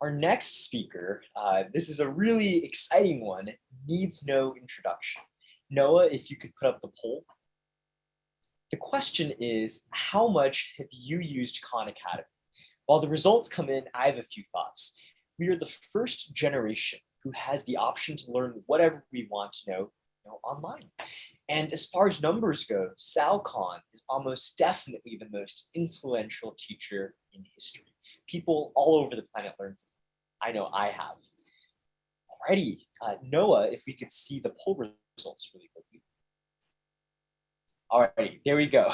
Our next speaker, this is a really exciting one, needs no introduction. Noah, if you could put up the poll. The question is, how much have you used Khan Academy? While the results come in, I have a few thoughts. We are the first generation who has the option to learn whatever we want to know, online. And as far as numbers go, Sal Khan is almost definitely the most influential teacher in history. People all over the planet learn from him. I know I have. Alrighty, Noah, if we could see the poll results really quickly. Alrighty, there we go.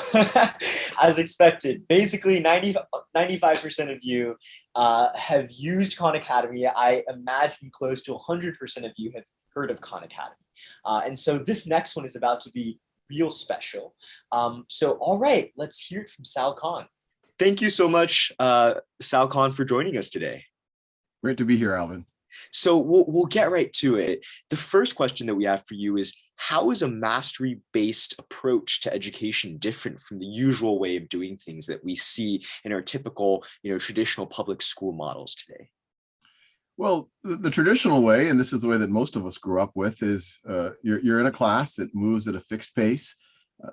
As expected, basically 95% of you have used Khan Academy. I imagine close to 100% of you have heard of Khan Academy. And so this next one is about to be real special. All right, let's hear it from Sal Khan. Thank you so much, Sal Khan, for joining us today. Great to be here, Alvin. So we'll get right to it. The first question that we have for you is, how is a mastery-based approach to education different from the usual way of doing things that we see in our typical, traditional public school models today? Well, the traditional way, and this is the way that most of us grew up with, is you're in a class, it moves at a fixed pace.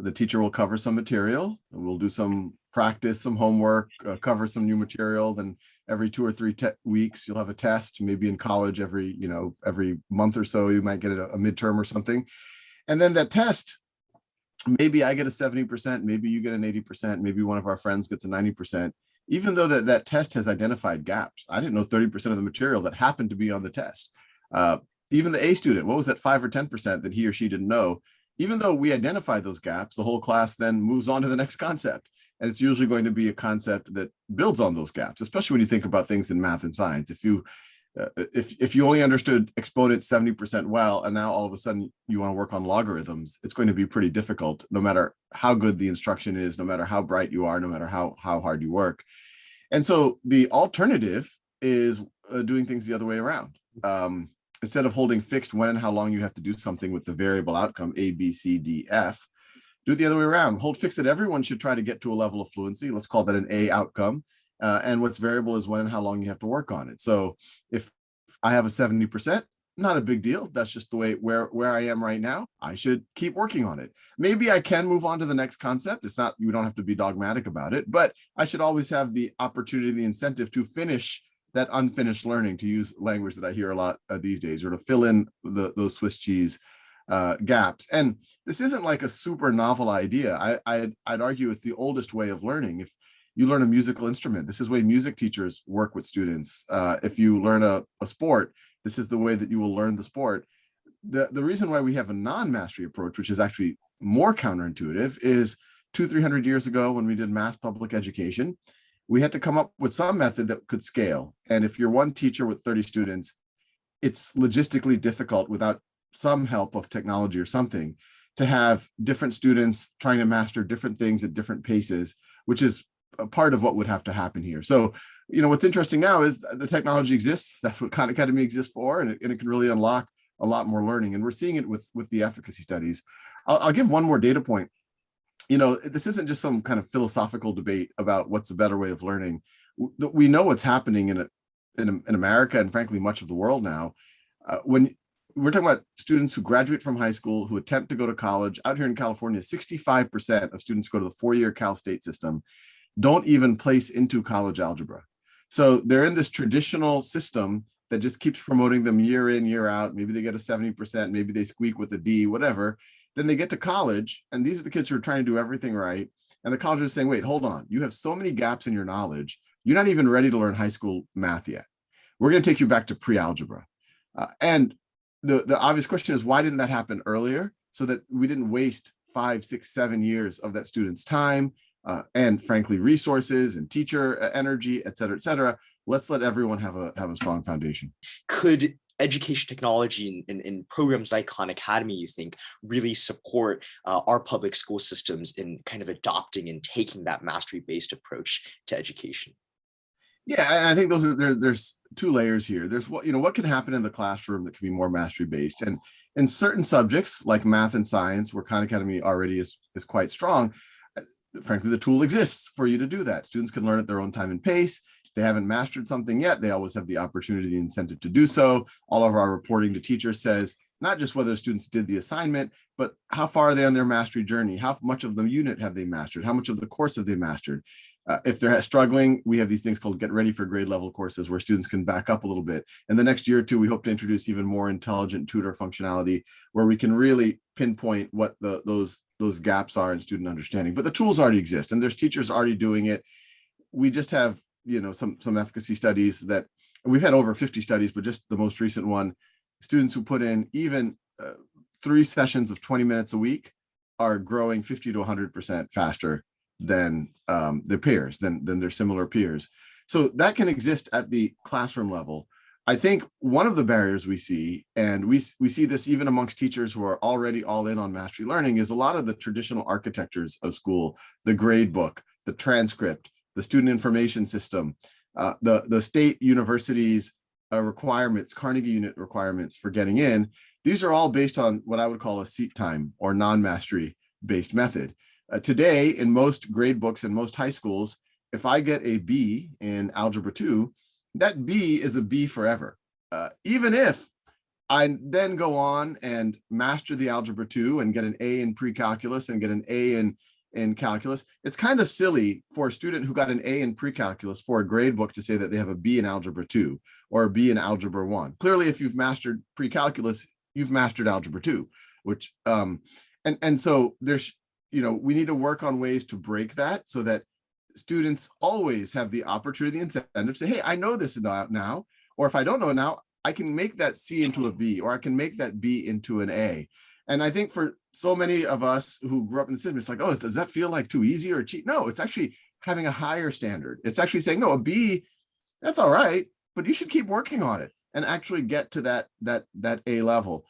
The teacher will cover some material, we'll do some practice, some homework, cover some new material, then every 2 or 3 weeks you'll have a test. Maybe in college every month or so you might get a midterm or something. And then that test, maybe I get a 70%, maybe you get an 80%, maybe one of our friends gets a 90%. Even though that test has identified gaps. I didn't know 30% of the material that happened to be on the test. Even the A student, what was that 5 or 10% that he or she didn't know? Even though we identify those gaps, the whole class then moves on to the next concept. And it's usually going to be a concept that builds on those gaps, especially when you think about things in math and science. If you only understood exponents 70% well, and now all of a sudden you want to work on logarithms, it's going to be pretty difficult, no matter how good the instruction is, no matter how bright you are, no matter how hard you work. And so the alternative is doing things the other way around. Instead of holding fixed when and how long you have to do something with the variable outcome, A, B, C, D, F, do it the other way around. Hold fixed that everyone should try to get to a level of fluency. Let's call that an A outcome. And what's variable is when and how long you have to work on it. So if I have a 70%, not a big deal. That's just the way where I am right now. I should keep working on it. Maybe I can move on to the next concept. It's not, you don't have to be dogmatic about it, but I should always have the opportunity, the incentive to finish that unfinished learning, to use language that I hear a lot these days, or to fill in those Swiss cheese gaps. And this isn't like a super novel idea. I'd argue it's the oldest way of learning. If you learn a musical instrument, this is the way music teachers work with students. If you learn a sport, this is the way that you will learn the sport. The reason why we have a non-mastery approach, which is actually more counterintuitive, is 200-300 years ago when we did mass public education, we had to come up with some method that could scale. And if you're one teacher with 30 students, it's logistically difficult without some help of technology or something to have different students trying to master different things at different paces, which is a part of what would have to happen here. So, what's interesting now is the technology exists. That's what Khan Academy exists for, and it can really unlock a lot more learning. And we're seeing it with the efficacy studies. I'll give one more data point. This isn't just some kind of philosophical debate about what's the better way of learning. We know what's happening in America and frankly much of the world now. When we're talking about students who graduate from high school, who attempt to go to college, out here in California, 65% of students go to the 4-year Cal State system, don't even place into college algebra. So they're in this traditional system that just keeps promoting them year in, year out. Maybe they get a 70%, maybe they squeak with a D, whatever. Then they get to college, and these are the kids who are trying to do everything right. And the college is saying, wait, hold on. You have so many gaps in your knowledge. You're not even ready to learn high school math yet. We're going to take you back to pre-algebra. And the obvious question is, why didn't that happen earlier, so that we didn't waste 5, 6, 7 years of that student's time and frankly resources and teacher energy, et cetera, et cetera. Let's let everyone have a strong foundation. Could education technology and programs like Khan Academy, you think, really support our public school systems in kind of adopting and taking that mastery-based approach to education? Yeah, I think there's 2 layers here. There's what can happen in the classroom that can be more mastery based, and in certain subjects like math and science, where Khan Academy already is quite strong, frankly, the tool exists for you to do that. Students can learn at their own time and pace. they haven't mastered something yet, they always have the opportunity, the incentive to do so. All of our reporting to teachers says, not just whether students did the assignment, but how far are they on their mastery journey? How much of the unit have they mastered? How much of the course have they mastered? If they're struggling, we have these things called get ready for grade level courses where students can back up a little bit. And the next year or two, we hope to introduce even more intelligent tutor functionality where we can really pinpoint what those gaps are in student understanding. But the tools already exist and there's teachers already doing it. We just have, some efficacy studies that we've had over 50 studies, but just the most recent one, students who put in even 3 sessions of 20 minutes a week are growing 50 to 100% faster than their peers, than their similar peers. So that can exist at the classroom level. I think one of the barriers we see, and we see this even amongst teachers who are already all in on mastery learning, is a lot of the traditional architectures of school, the grade book, the transcript, the student information system, the state universities requirements, Carnegie unit requirements for getting in. These are all based on what I would call a seat time or non-mastery based method. Today, in most grade books in most high schools, if I get a B in Algebra 2, that B is a B forever. Even if I then go on and master the Algebra 2 and get an A in pre-calculus and get an A in calculus, it's kind of silly for a student who got an A in pre-calculus for a grade book to say that they have a B in Algebra 2 or a B in Algebra 1. Clearly, if you've mastered pre-calculus, you've mastered Algebra 2, which, and so there's, we need to work on ways to break that so that students always have the opportunity and incentive to say, hey, I know this now, or if I don't know it now, I can make that C into a B, or I can make that B into an A. And I think for so many of us who grew up in the system, it's like, oh, does that feel like too easy or cheap? No, it's actually having a higher standard. It's actually saying, no, a B, that's all right, but you should keep working on it and actually get to that A level.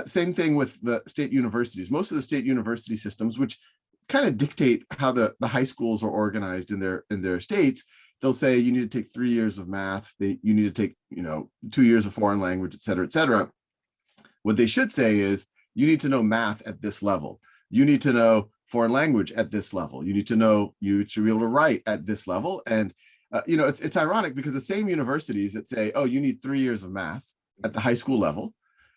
Same thing with the state universities. Most of the state university systems, which kind of dictate how the high schools are organized in their states, they'll say you need to take 3 years of math, you need to take 2 years of foreign language, et cetera, et cetera. What they should say is you need to know math at this level. You need to know foreign language at this level. You should be able to write at this level. And it's ironic because the same universities that say, oh, you need 3 years of math at the high school level,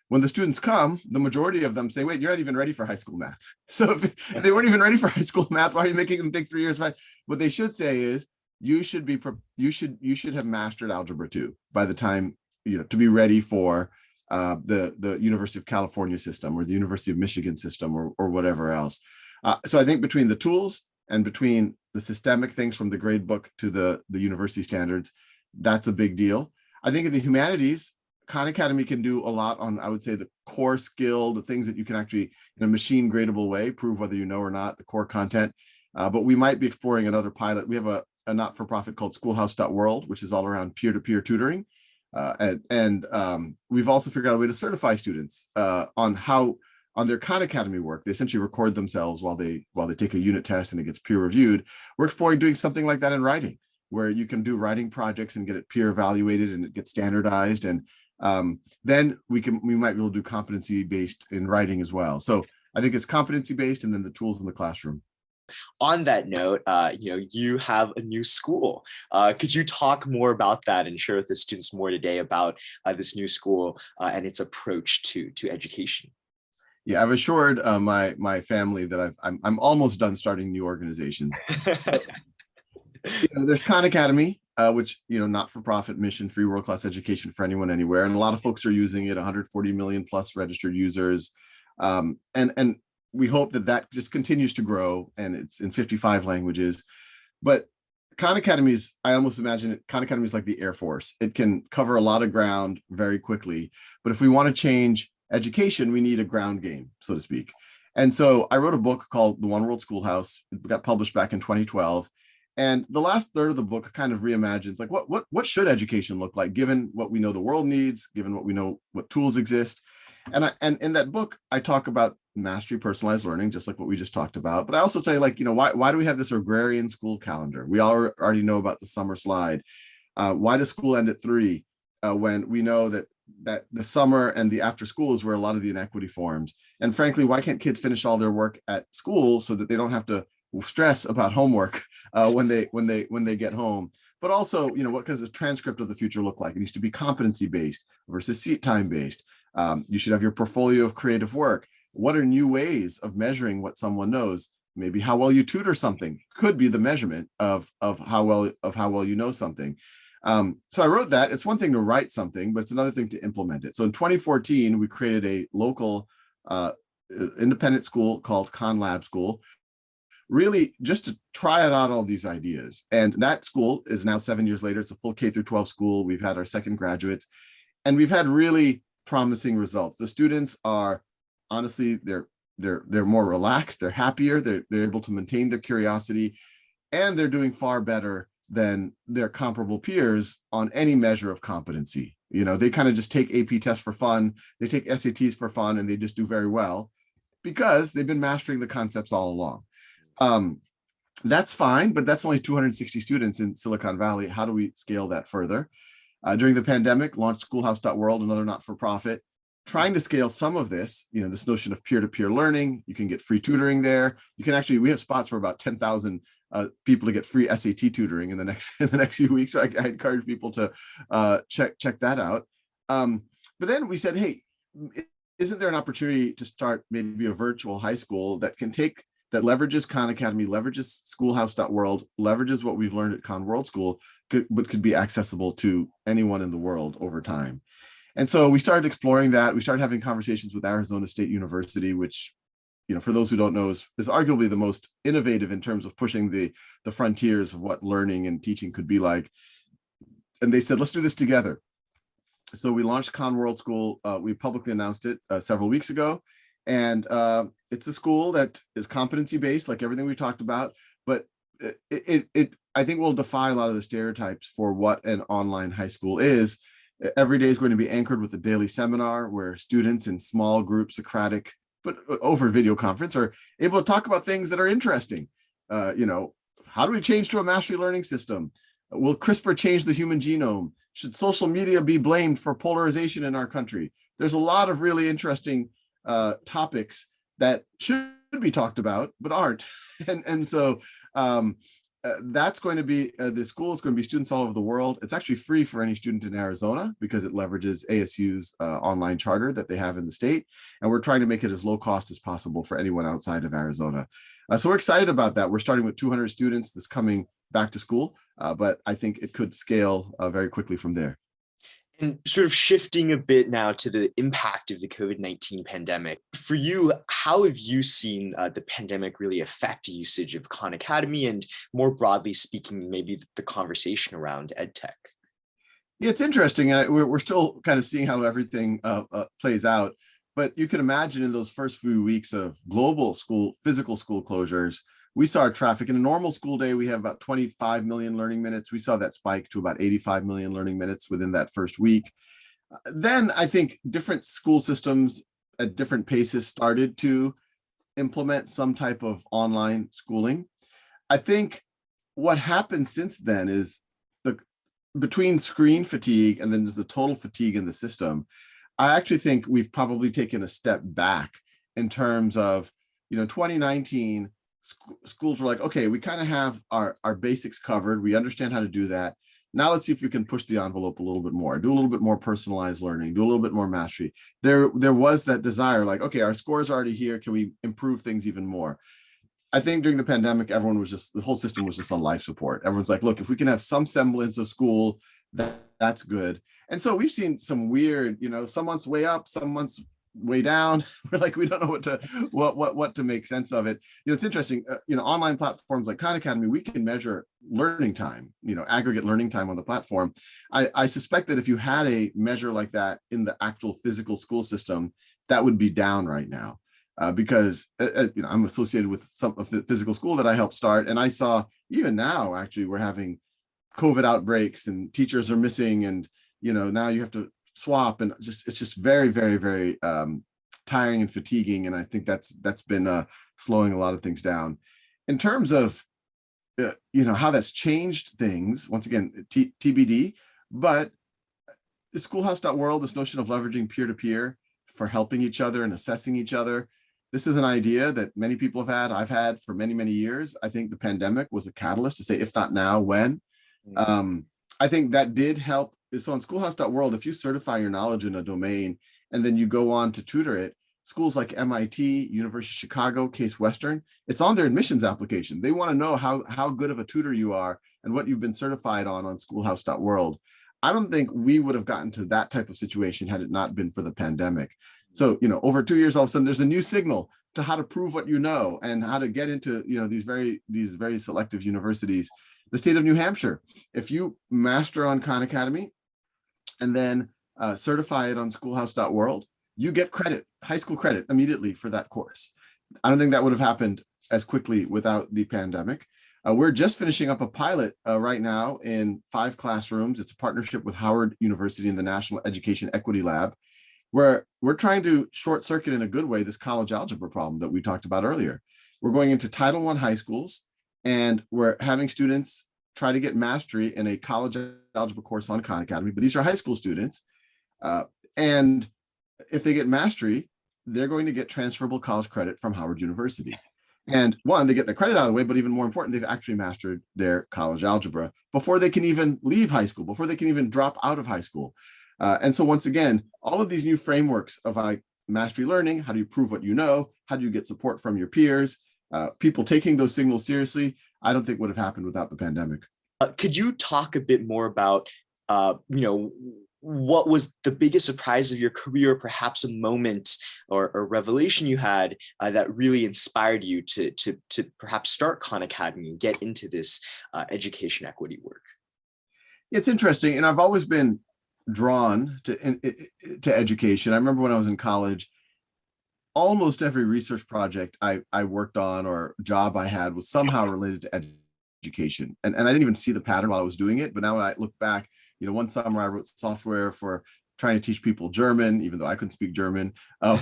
when the students come, the majority of them say, wait, you're not even ready for high school math. So if they weren't even ready for high school math, why are you making them take 3 years? What they should say is you should have mastered Algebra 2 by the time, to be ready for the University of California system or the University of Michigan system or whatever else. So I think between the tools and between the systemic things from the grade book to the university standards, that's a big deal. I think in the humanities, Khan Academy can do a lot on, I would say, the core skill, the things that you can actually, in a machine gradable way, prove whether you know or not, the core content. But we might be exploring another pilot. We have a not-for-profit called schoolhouse.world, which is all around peer-to-peer tutoring. We've also figured out a way to certify students on their Khan Academy work. They essentially record themselves while they take a unit test and it gets peer reviewed. We're exploring doing something like that in writing, where you can do writing projects and get it peer evaluated and it gets standardized. And then we might be able to do competency based in writing as well. So I think it's competency based and then the tools in the classroom. On that note, you have a new school. Could you talk more about that and share with the students more today about this new school and its approach to education? Yeah, I've assured my family that I'm almost done starting new organizations. There's Khan Academy, which not-for-profit mission, free world-class education for anyone, anywhere, and a lot of folks are using it. 140 million plus registered users, and we hope that just continues to grow, and it's in 55 languages. But Khan Academy I almost imagine it, Khan Academy is like the Air Force. It can cover a lot of ground very quickly. But if we want to change education, we need a ground game, so to speak. And so I wrote a book called The One World Schoolhouse. It got published back in 2012. And the last third of the book kind of reimagines like what should education look like, given what we know the world needs, given what we know what tools exist. And in that book, I talk about mastery, personalized learning, just like what we just talked about. But I also tell you, why do we have this agrarian school calendar? We already know about the summer slide. Why does school end at 3 when we know that the summer and the after school is where a lot of the inequity forms? And frankly, why can't kids finish all their work at school so that they don't have to stress about homework when they get home? but also, what does a transcript of the future look like? It needs to be competency-based versus seat time-based. You should have your portfolio of creative work. What are new ways of measuring what someone knows? Maybe how well you tutor something could be the measurement of how well you know something. So I wrote that. It's one thing to write something, but it's another thing to implement it. So in 2014, we created a local independent school called Khan Lab School, really just to try out all these ideas. And that school is now 7 years later. It's a full K through 12 school. We've had our second graduates, and we've had really promising results. The students are honestly, they're more relaxed, they're happier, they're able to maintain their curiosity, and they're doing far better than their comparable peers on any measure of competency. They kind of just take AP tests for fun, they take SATs for fun, and they just do very well because they've been mastering the concepts all along. That's fine, but that's only 260 students in Silicon Valley. How do we scale that further? During the pandemic, launched schoolhouse.world, another not-for-profit, trying to scale some of this, this notion of peer-to-peer learning. You can get free tutoring there. You can actually, we have spots for about 10,000 people to get free SAT tutoring in the next few weeks. So I encourage people to check that out. But then we said, hey, isn't there an opportunity to start maybe a virtual high school that leverages Khan Academy, leverages schoolhouse.world, leverages what we've learned at Khan World School, but could be accessible to anyone in the world over time. And so we started exploring that. We started having conversations with Arizona State University, which, for those who don't know, is arguably the most innovative in terms of pushing the frontiers of what learning and teaching could be like. And they said, let's do this together. So we launched Khan World School. We publicly announced it several weeks ago. And it's a school that is competency-based, like everything we talked about, but it I think will defy a lot of the stereotypes for what an online high school is. Every day is going to be anchored with a daily seminar where students in small groups, Socratic, but over video conference, are able to talk about things that are interesting. How do we change to a mastery learning system? Will CRISPR change the human genome? Should social media be blamed for polarization in our country? There's a lot of really interesting topics that should be talked about, but aren't. And so that's going to be, the school is going to be students all over the world. It's actually free for any student in Arizona because it leverages ASU's online charter that they have in the state. And we're trying to make it as low cost as possible for anyone outside of Arizona. So we're excited about that. We're starting with 200 students this coming back to school, but I think it could scale very quickly from there. And sort of shifting a bit now to the impact of the COVID-19 pandemic, for you, how have you seen the pandemic really affect usage of Khan Academy and, more broadly speaking, maybe the conversation around EdTech? Yeah, it's interesting. We're still kind of seeing how everything plays out. But you can imagine in those first few weeks of global physical school closures, we saw our traffic. In a normal school day, we have about 25 million learning minutes. We saw that spike to about 85 million learning minutes within that first week. Then I think different school systems at different paces started to implement some type of online schooling. I think what happened since then is between screen fatigue and then the total fatigue in the system, I actually think we've probably taken a step back in terms of, 2019, schools were like, okay, we kind of have our basics covered. We understand how to do that. Now let's see if we can push the envelope a little bit more, do a little bit more personalized learning, do a little bit more mastery. There was that desire, like, okay, our score is already here. Can we improve things even more? I think during the pandemic, the whole system was just on life support. Everyone's like, look, if we can have some semblance of school, that's good. And so we've seen some weird, some months way up, some months way down. We're like, we don't know what to make sense of it. It's interesting, online platforms like Khan Academy, we can measure learning time, aggregate learning time on the platform. I suspect that if you had a measure like that in the actual physical school system, that would be down right now. Because I'm associated with some of the physical school that I helped start. And I saw even now, actually, we're having COVID outbreaks and teachers are missing, and now you have to swap, and it's just very, very, very tiring and fatiguing. And I think that's been slowing a lot of things down. In terms of how that's changed things, once again, TBD, but the schoolhouse.world, this notion of leveraging peer-to-peer for helping each other and assessing each other, this is an idea that many people have had. I've had for many, many years. I think the pandemic was a catalyst to say, if not now, when? Mm. I think that did help. So on schoolhouse.world, if you certify your knowledge in a domain and then you go on to tutor it, schools like MIT, University of Chicago, Case Western, it's on their admissions application. They want to know how good of a tutor you are and what you've been certified on schoolhouse.world. I don't think we would have gotten to that type of situation had it not been for the pandemic. So, over 2 years, all of a sudden, there's a new signal to how to prove what you know and how to get into, these very selective universities. The state of New Hampshire, if you master on Khan Academy and then certify it on schoolhouse.world, you get credit, high school credit immediately for that course. I don't think that would have happened as quickly without the pandemic. We're just finishing up a pilot right now in 5 classrooms. It's a partnership with Howard University and the National Education Equity Lab, where we're trying to short circuit in a good way this college algebra problem that we talked about earlier. We're going into Title I high schools, and we're having students try to get mastery in a college algebra course on Khan Academy, but these are high school students. And if they get mastery, they're going to get transferable college credit from Howard University. And one, they get the credit out of the way, but even more important, they've actually mastered their college algebra before they can even leave high school, before they can even drop out of high school. And so once again, all of these new frameworks of mastery learning, how do you prove what you know? How do you get support from your peers? People taking those signals seriously, I don't think would have happened without the pandemic. Could you talk a bit more about, what was the biggest surprise of your career, perhaps a moment or revelation you had that really inspired you to perhaps start Khan Academy and get into this education equity work? It's interesting, and I've always been drawn to education. I remember when I was in college, almost every research project I worked on or job I had was somehow related to education. And I didn't even see the pattern while I was doing it. But now when I look back, one summer I wrote software for trying to teach people German, even though I couldn't speak German.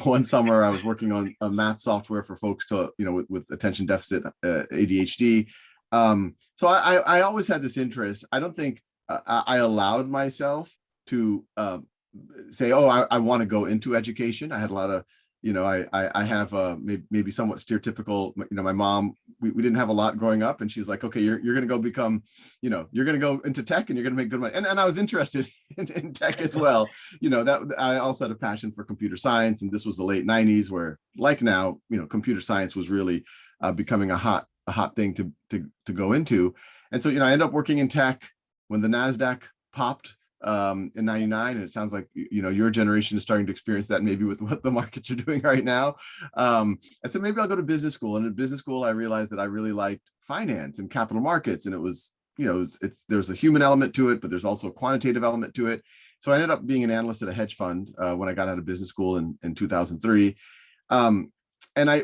One summer I was working on a math software for folks to, with attention deficit, ADHD. So I always had this interest. I don't think I allowed myself to say, oh, I want to go into education. I had a lot of, I have maybe somewhat stereotypical, my mom, we didn't have a lot growing up, and she's like, okay, you're going to go become, you're going to go into tech and you're going to make good money. And I was interested in tech as well. That I also had a passion for computer science. And this was the late 90s where, like now, computer science was really becoming a hot thing to go into. And so, I ended up working in tech when the NASDAQ popped in 99, and it sounds like your generation is starting to experience that maybe with what the markets are doing right now. I said maybe I'll go to business school, and in business school I realized that I really liked finance and capital markets, and it was there's a human element to it, but there's also a quantitative element to it. So I ended up being an analyst at a hedge fund when I got out of business school in 2003. And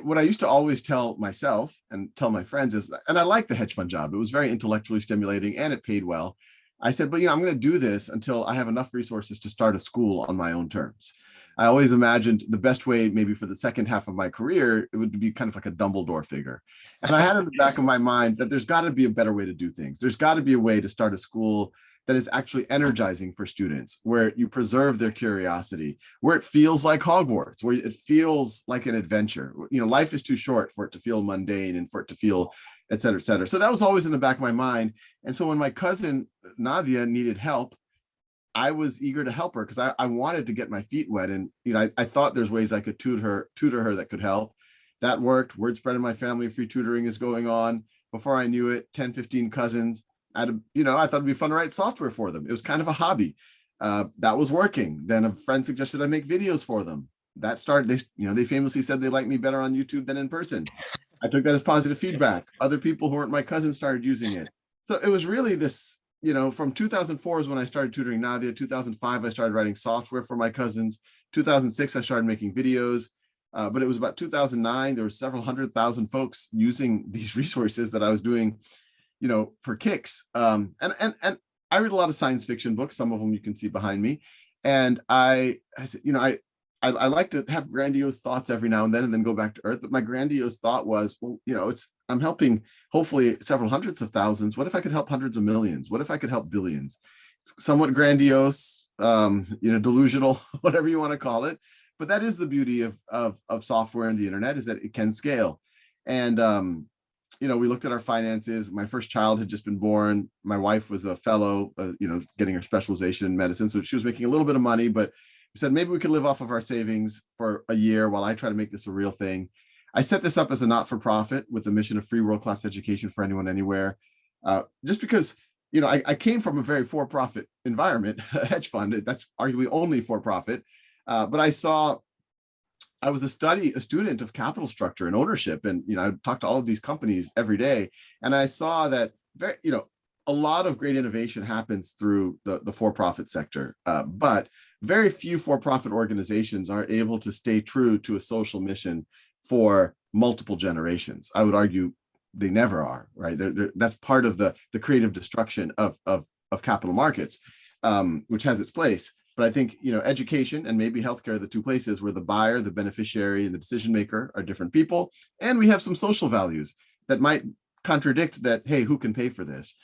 what I used to always tell myself and tell my friends is, and I liked the hedge fund job, it was very intellectually stimulating and it paid well. I said, but I'm going to do this until I have enough resources to start a school on my own terms. I always imagined the best way, maybe for the second half of my career, it would be kind of like a Dumbledore figure. And I had in the back of my mind that there's got to be a better way to do things. There's got to be a way to start a school that is actually energizing for students, where you preserve their curiosity, where it feels like Hogwarts, where it feels like an adventure. Life is too short for it to feel mundane and for it to feel, et cetera, et cetera. So that was always in the back of my mind. And so when my cousin Nadia needed help, I was eager to help her because I wanted to get my feet wet. And, I thought there's ways I could tutor her that could help. That worked. Word spread in my family, free tutoring is going on. Before I knew it, 10, 15 cousins. I thought it'd be fun to write software for them. It was kind of a hobby. That was working. Then a friend suggested I make videos for them. That started, they famously said they liked me better on YouTube than in person. I took that as positive feedback. Other people who weren't my cousins started using it. So it was really this, from 2004 is when I started tutoring Nadia. 2005, I started writing software for my cousins. 2006, I started making videos. But it was about 2009, there were several 100,000 folks using these resources that I was doing, for kicks. And I read a lot of science fiction books. Some of them you can see behind me. And I said, I like to have grandiose thoughts every now and then go back to earth. But my grandiose thought was, well, I'm helping hopefully several hundreds of thousands. What if I could help hundreds of millions? What if I could help billions? It's somewhat grandiose, delusional, whatever you want to call it. But that is the beauty of software and the internet, is that it can scale. And we looked at our finances. My first child had just been born. My wife was a fellow, getting her specialization in medicine. So she was making a little bit of money, but we said maybe we could live off of our savings for a year while I try to make this a real thing. I set this up as a not-for-profit with the mission of free world-class education for anyone, anywhere. Just because, I came from a very for-profit environment, a hedge fund, that's arguably only for-profit. But I was a student of capital structure and ownership. And, I talked to all of these companies every day. And I saw that a lot of great innovation happens through the for-profit sector. But very few for-profit organizations are able to stay true to a social mission for multiple generations. I would argue they never are, right? That's part of the creative destruction of capital markets, which has its place. But I think, education and maybe healthcare are the two places where the buyer, the beneficiary, and the decision maker are different people. And we have some social values that might contradict that, hey, who can pay for this?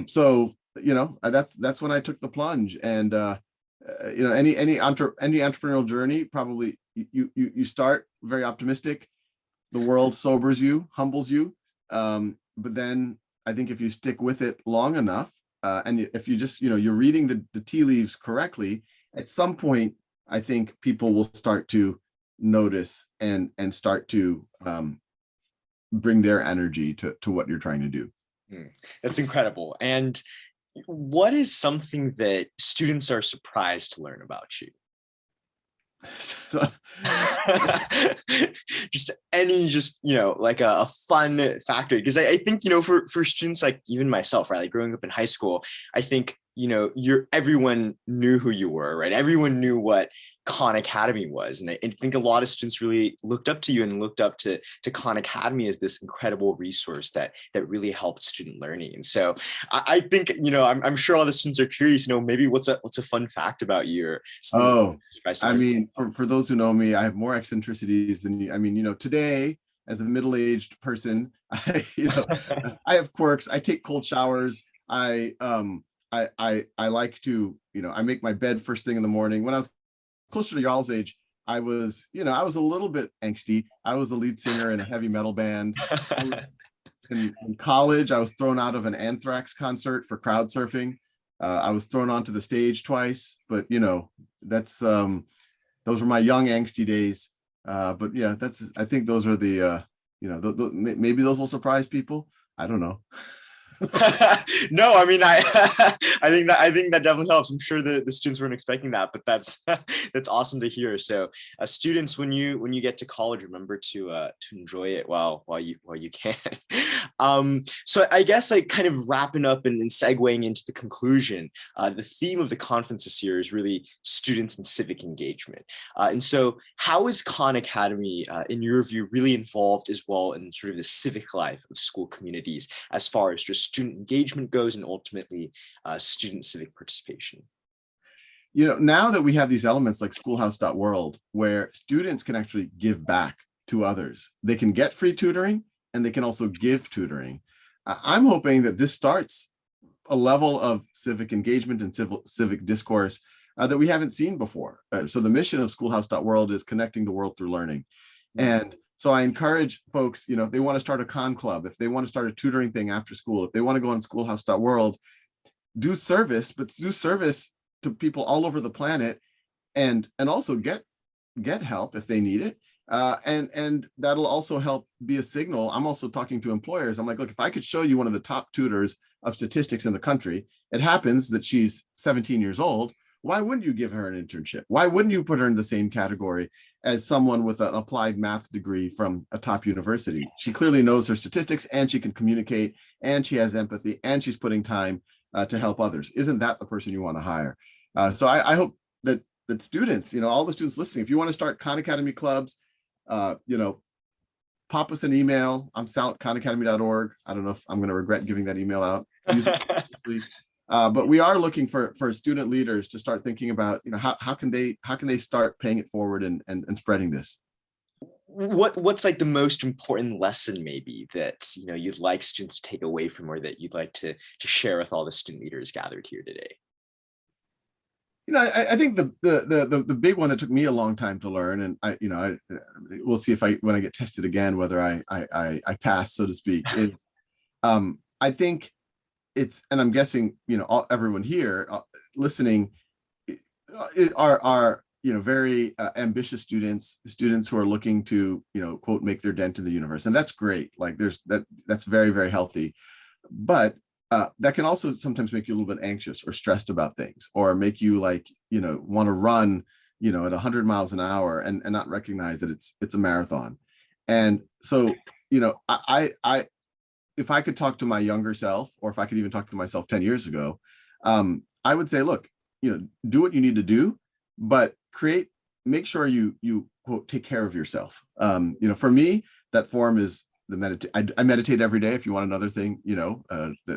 So that's when I took the plunge. And any entrepreneurial journey, probably you start very optimistic. The world sobers you, humbles you. But then I think if you stick with it long enough, and if you just, you're reading the tea leaves correctly, at some point, I think people will start to notice and start to bring their energy to what you're trying to do. That's incredible. And what is something that students are surprised to learn about you? Like a fun factor, because I think for students like even myself, right, like growing up in high school, I think everyone knew who you were, right? Everyone knew what Khan Academy was, and I think a lot of students really looked up to you and looked up to Khan Academy as this incredible resource that really helped student learning. And so I think I'm sure all the students are curious, maybe what's a fun fact about you? Or I mean, for those who know me, I have more eccentricities than you. I mean, today as a middle-aged person, I have quirks. I take cold showers. I like to, I make my bed first thing in the morning. When I was closer to y'all's age, I was a little bit angsty. I was the lead singer in a heavy metal band. I was in college, I was thrown out of an Anthrax concert for crowd surfing. I was thrown onto the stage twice, but that's those were my young angsty days. But yeah, I think those are the maybe those will surprise people. I don't know. No, I mean, I I think that definitely helps. I'm sure the students weren't expecting that, but that's awesome to hear. So students, when you get to college, remember to enjoy it while you can. So I guess like kind of wrapping up and segueing into the conclusion, the theme of the conference this year is really students and civic engagement. And so how is Khan Academy, in your view, really involved as well in sort of the civic life of school communities as far as just student engagement goes and ultimately student civic participation? Now that we have these elements like schoolhouse.world, where students can actually give back to others, they can get free tutoring and they can also give tutoring. I'm hoping that this starts a level of civic engagement and civic discourse that we haven't seen before. So the mission of schoolhouse.world is connecting the world through learning. And so I encourage folks, if they want to start a Khan club, if they want to start a tutoring thing after school, if they want to go on schoolhouse.world, do service, but do service to people all over the planet, and also get help if they need it. And that'll also help be a signal. I'm also talking to employers. I'm like, look, if I could show you one of the top tutors of statistics in the country, it happens that she's 17 years old. Why wouldn't you give her an internship? Why wouldn't you put her in the same category as someone with an applied math degree from a top university? She clearly knows her statistics and she can communicate and she has empathy and she's putting time to help others. Isn't that the person you want to hire? So I hope that students, all the students listening, if you want to start Khan Academy clubs, pop us an email. I'm Sal at khanacademy.org. I don't know if I'm going to regret giving that email out. But we are looking for student leaders to start thinking about, how can they start paying it forward and spreading this. What's like the most important lesson maybe that you'd like students to take away from, or that you'd like to share with all the student leaders gathered here today? I think the big one that took me a long time to learn, and we'll see if when I get tested again whether I pass, so to speak, is I think and I'm guessing everyone here listening are very ambitious students who are looking to quote make their dent in the universe, and that's great. Like that's very, very healthy, but that can also sometimes make you a little bit anxious or stressed about things, or make you want to run at 100 miles an hour and not recognize that it's a marathon. And so I if I could talk to my younger self, or if I could even talk to myself 10 years ago, I would say, look, do what you need to do, but make sure you quote take care of yourself. For me, that form is I meditate every day. If you want another thing,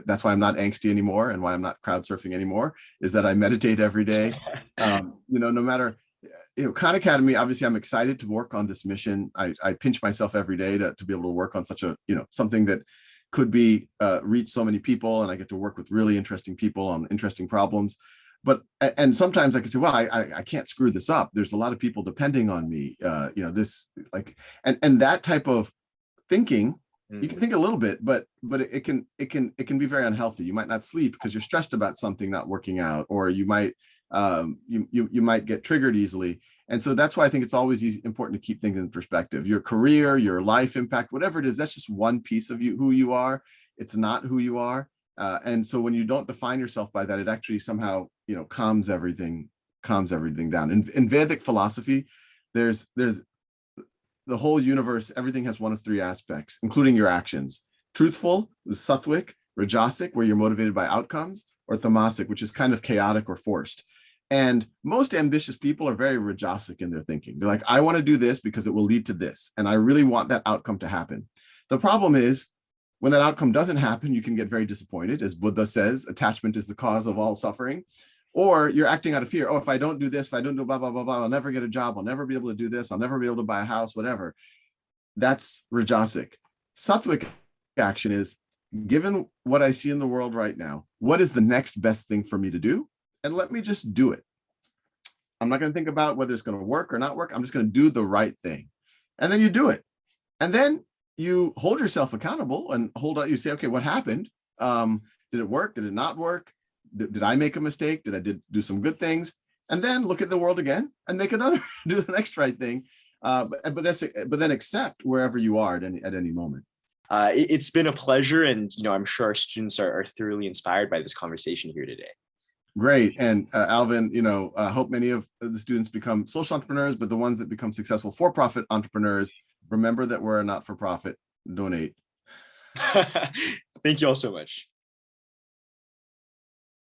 that's why I'm not angsty anymore, and why I'm not crowd surfing anymore, is that I meditate every day. No matter, Khan Academy, obviously I'm excited to work on this mission. I pinch myself every day to be able to work on such a, something that could be reach so many people, and I get to work with really interesting people on interesting problems. And sometimes I can say, well, I can't screw this up. There's a lot of people depending on me. And that type of thinking, you can think a little bit, but it can be very unhealthy. You might not sleep because you're stressed about something not working out, or you might you might get triggered easily. And so that's why I think it's always important to keep things in perspective. Your career, your life impact, whatever it is, that's just one piece of who you are. It's not who you are. And so when you don't define yourself by that, it actually somehow calms everything down. In Vedic philosophy, there's the whole universe, everything has one of three aspects, including your actions. Truthful is sattvic, rajasic, where you're motivated by outcomes, or tamasic, which is kind of chaotic or forced. And most ambitious people are very rajasic in their thinking. They're like, I want to do this because it will lead to this, and I really want that outcome to happen. The problem is, when that outcome doesn't happen, you can get very disappointed. As Buddha says, attachment is the cause of all suffering. Or you're acting out of fear. Oh, if I don't do this, if I don't do blah, blah, blah, blah, I'll never get a job. I'll never be able to do this. I'll never be able to buy a house, whatever. That's rajasic. Sattvic action is, given what I see in the world right now, what is the next best thing for me to do? And let me just do it. I'm not going to think about whether it's going to work or not work. I'm just going to do the right thing. And then you do it. And then you hold yourself accountable and you say, okay, what happened? Did it work? Did it not work? Did I make a mistake? Did I do some good things? And then look at the world again and make another, do the next right thing. But then accept wherever you are at any moment. It's been a pleasure, and I'm sure our students are thoroughly inspired by this conversation here today. Great. And Alvin, I hope many of the students become social entrepreneurs, but the ones that become successful for-profit entrepreneurs, remember that we're a not-for-profit. Donate. Thank you all so much.